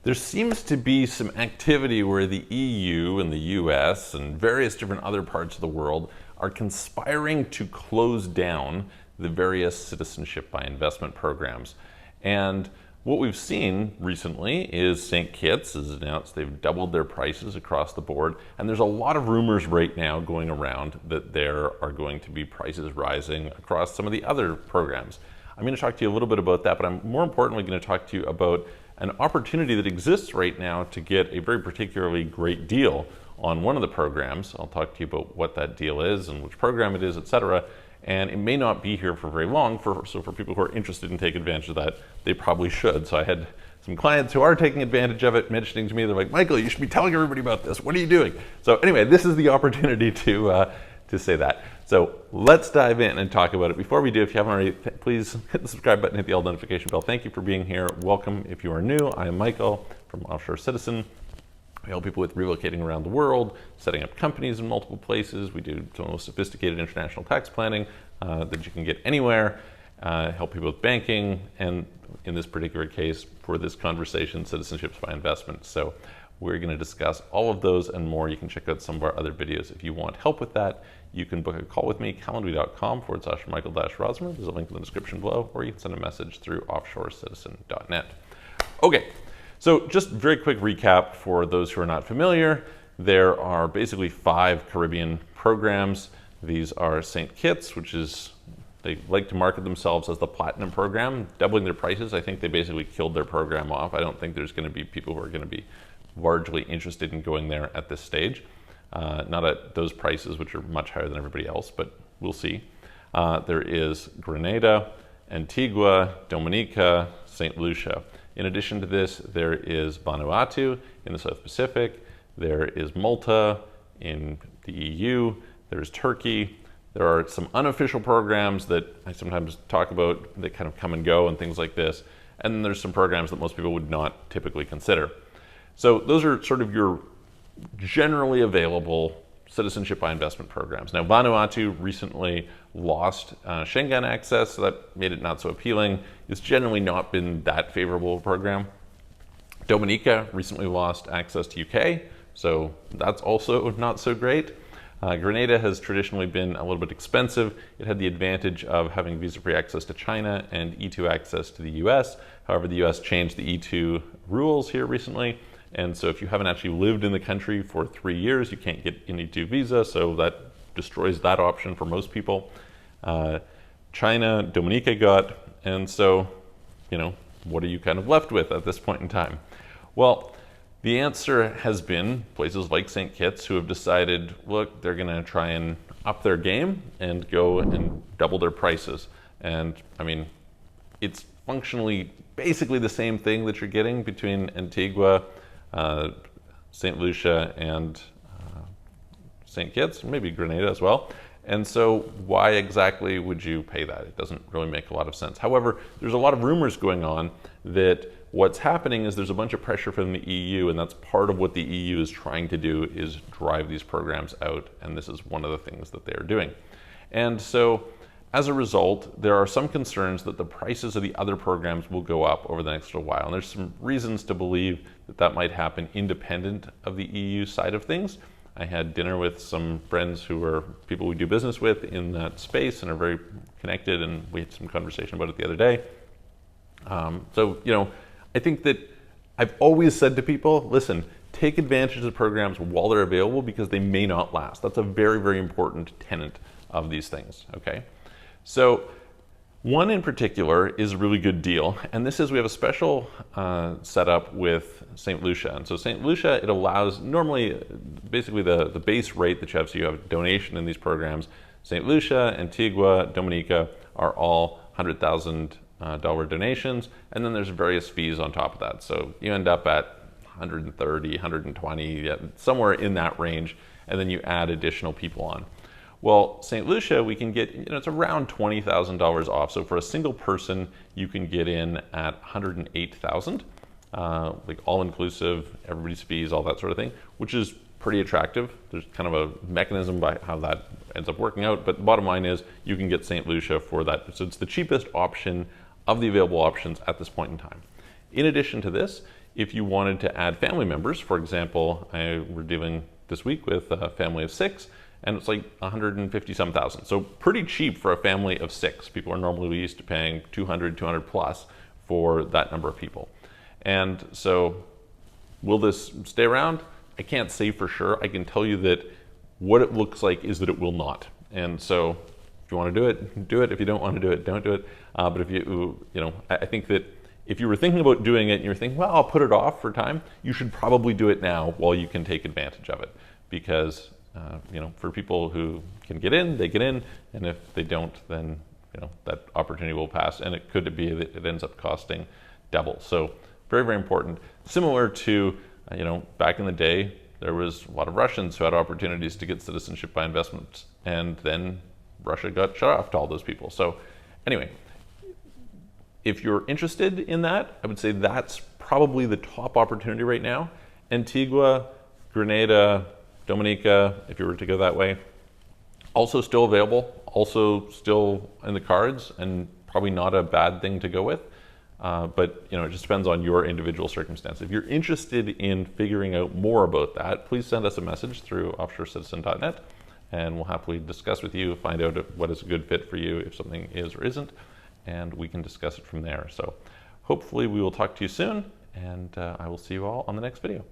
There seems to be some activity where the EU and the US and various different other parts of the world are conspiring to close down the various citizenship by investment programs. And what we've seen recently is St. Kitts has announced they've doubled their prices across the board. And there's a lot of rumors right now going around that there are going to be prices rising across some of the other programs. I'm going to talk to you a little bit about that, but I'm more importantly going to talk to you about an opportunity that exists right now to get a very particularly great deal on one of the programs. I'll talk to you about what that deal is and which program it is, etc. And it may not be here for very long, so for people who are interested in taking advantage of that, they probably should. So I had some clients who are taking advantage of it mentioning to me, they're like, Michael, you should be telling everybody about this. What are you doing? So anyway, this is the opportunity to say that. So let's dive in and talk about it. Before we do, if you haven't already, please hit the subscribe button, hit the all notification bell. Thank you for being here. Welcome if you are new. I am Michael from Offshore Citizen. We help people with relocating around the world, setting up companies in multiple places. We do some of the most sophisticated international tax planning that you can get anywhere, help people with banking, and in this particular case, for this conversation, citizenships by investment. So we're going to discuss all of those and more. You can check out some of our other videos. If you want help with that, you can book a call with me, calendly.com/Michael-Rosmer. There's a link in the description below, or you can send a message through offshorecitizen.net. Okay. So just very quick recap for those who are not familiar. There are basically 5 Caribbean programs. These are St. Kitts, which is, they like to market themselves as the platinum program, doubling their prices. I think they basically killed their program off. I don't think there's going to be people who are going to be largely interested in going there at this stage. Not at those prices, which are much higher than everybody else, but we'll see. There is Grenada, Antigua, Dominica, St. Lucia. In addition to this, there is Vanuatu in the South Pacific, there is Malta in the EU, there's Turkey. There are some unofficial programs that I sometimes talk about that kind of come and go and things like this. And then there's some programs that most people would not typically consider. So those are sort of your generally available citizenship by investment programs. Now, Vanuatu recently lost Schengen access, so that made it not so appealing. It's generally not been that favorable a program. Dominica recently lost access to UK, so that's also not so great. Grenada has traditionally been a little bit expensive. It had the advantage of having visa-free access to China and E2 access to the US. However, the US changed the E2 rules here recently. And so if you haven't actually lived in the country for 3 years, you can't get an E2 visa, so that destroys that option for most people. China, Dominica got, and so, what are you kind of left with at this point in time? Well, the answer has been places like St. Kitts who have decided, look, they're going to try and up their game and go and double their prices. And I mean, it's functionally basically the same thing that you're getting between Antigua, St. Lucia, and St. Kitts, maybe Grenada as well. And so why exactly would you pay that? It doesn't really make a lot of sense. However, there's a lot of rumors going on that what's happening is there's a bunch of pressure from the EU, and that's part of what the EU is trying to do, is drive these programs out, and this is one of the things that they are doing. And so as a result, there are some concerns that the prices of the other programs will go up over the next little while. And there's some reasons to believe that that might happen independent of the EU side of things. I had dinner with some friends who are people we do business with in that space and are very connected, and we had some conversation about it the other day. I think that I've always said to people, listen, take advantage of the programs while they're available because they may not last. That's a very, very important tenet of these things, okay? So one in particular is a really good deal, and this is we have a special setup with St. Lucia. And so St. Lucia, it allows normally basically the base rate that you have, so you have a donation in these programs. St. Lucia, Antigua, Dominica are all $100,000 donations, and then there's various fees on top of that. So you end up at 130, 120, somewhere in that range, and then you add additional people on. Well, St. Lucia, we can get, it's around $20,000 off. So for a single person, you can get in at $108,000, like all inclusive, everybody's fees, all that sort of thing, which is pretty attractive. There's kind of a mechanism by how that ends up working out, but the bottom line is you can get St. Lucia for that. So it's the cheapest option of the available options at this point in time. In addition to this, If you wanted to add family members, for example, we're dealing this week with a family of 6, and it's like 150 some thousand. So pretty cheap for a family of 6. People are normally used to paying 200 plus for that number of people. And so will this stay around? I can't say for sure. I can tell you that what it looks like is that it will not. And so if you want to do it, do it. If you don't want to do it, don't do it. But if I think that if you were thinking about doing it and you're thinking, well, I'll put it off for time, you should probably do it now while you can take advantage of it. Because, for people who can get in, they get in. And if they don't, then, that opportunity will pass. And it could be that it ends up costing double. So very, very important. Similar to, back in the day, there was a lot of Russians who had opportunities to get citizenship by investment, and then Russia got shut off to all those people. So anyway, if you're interested in that, I would say that's probably the top opportunity right now. Antigua, Grenada, Dominica, if you were to go that way, also still available, also still in the cards, and probably not a bad thing to go with. But it just depends on your individual circumstance. If you're interested in figuring out more about that, please send us a message through offshorecitizen.net, and we'll happily discuss with you, find out what is a good fit for you, if something is or isn't, and we can discuss it from there. So hopefully we will talk to you soon, and I will see you all on the next video.